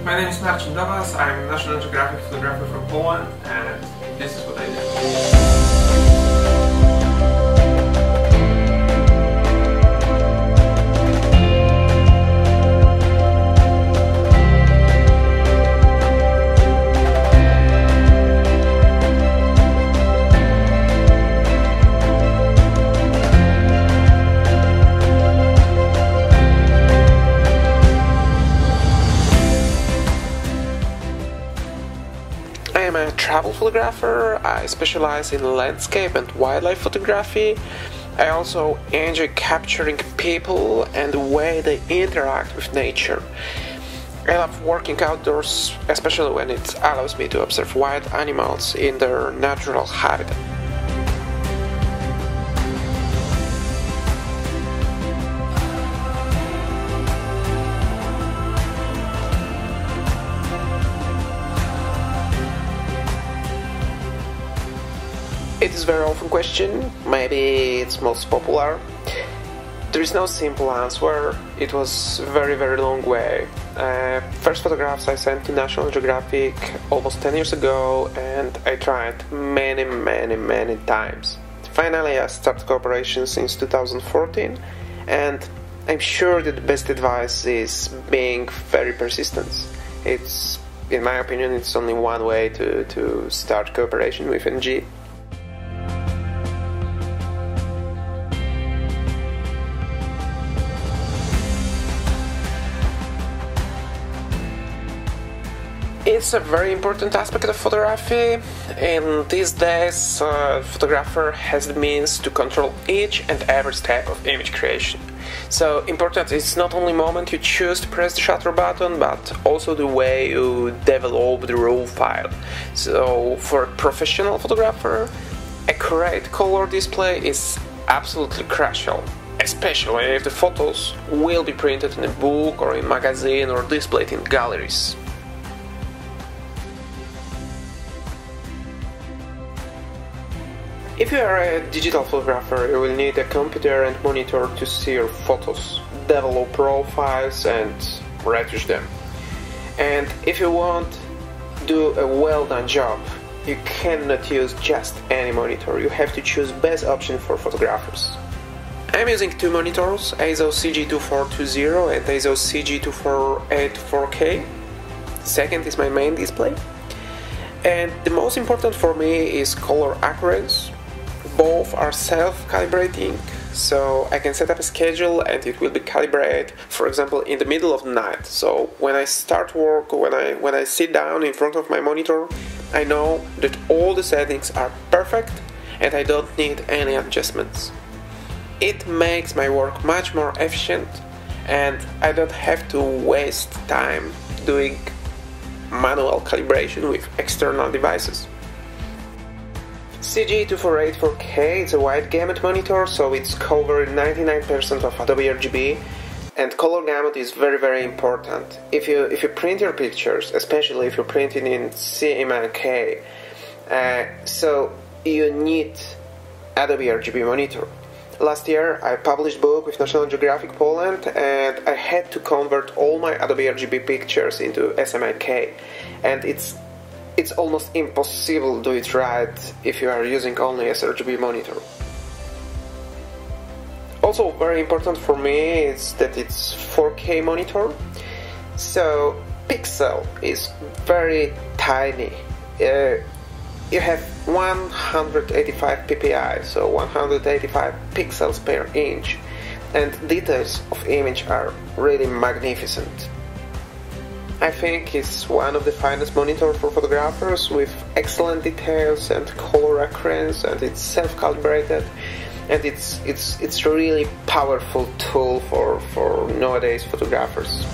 My name is Marcin Dobas, I'm a National Geographic photographer from Poland, and this is what I do. I am a travel photographer. I specialize in landscape and wildlife photography. I also enjoy capturing people and the way they interact with nature. I love working outdoors, especially when it allows me to observe wild animals in their natural habitat. It is very often questioned, maybe it's most popular. There is no simple answer, it was a very long way. First photographs I sent to National Geographic almost 10 years ago, and I tried many times. Finally I started cooperation since 2014, and I'm sure that the best advice is being very persistent. It's, in my opinion, it's only one way to start cooperation with NG. It's a very important aspect of photography. In these days, a photographer has the means to control each and every step of image creation. So important is not only the moment you choose to press the shutter button, but also the way you develop the raw file. So for a professional photographer, accurate color display is absolutely crucial, especially if the photos will be printed in a book or in a magazine or displayed in galleries. If you are a digital photographer, you will need a computer and monitor to see your photos, develop profiles and retouch them. And if you want to do a well-done job, you cannot use just any monitor, you have to choose best option for photographers. I'm using two monitors, ISO CG2420 and ISO CG248 4K. Second is my main display. And the most important for me is color accuracy. Both are self-calibrating, so I can set up a schedule and it will be calibrated, for example, in the middle of the night. So when I start work, when I sit down in front of my monitor, I know that all the settings are perfect and I don't need any adjustments. It makes my work much more efficient and I don't have to waste time doing manual calibration with external devices. CG248 4K is a wide gamut monitor, so it's covered 99% of Adobe RGB, and color gamut is very important. If you print your pictures, especially if you're printing in CMYK, so you need Adobe RGB monitor. Last year I published a book with National Geographic Poland and I had to convert all my Adobe RGB pictures into SMYK, and it's almost impossible to do it right if you are using only a sRGB monitor. Also very important for me is that it's 4K monitor, so pixel is very tiny. You have 185 ppi, so 185 pixels per inch, and details of image are really magnificent. I think it's one of the finest monitors for photographers with excellent details and color accuracy, and it's self-calibrated, and it's really powerful tool for nowadays photographers.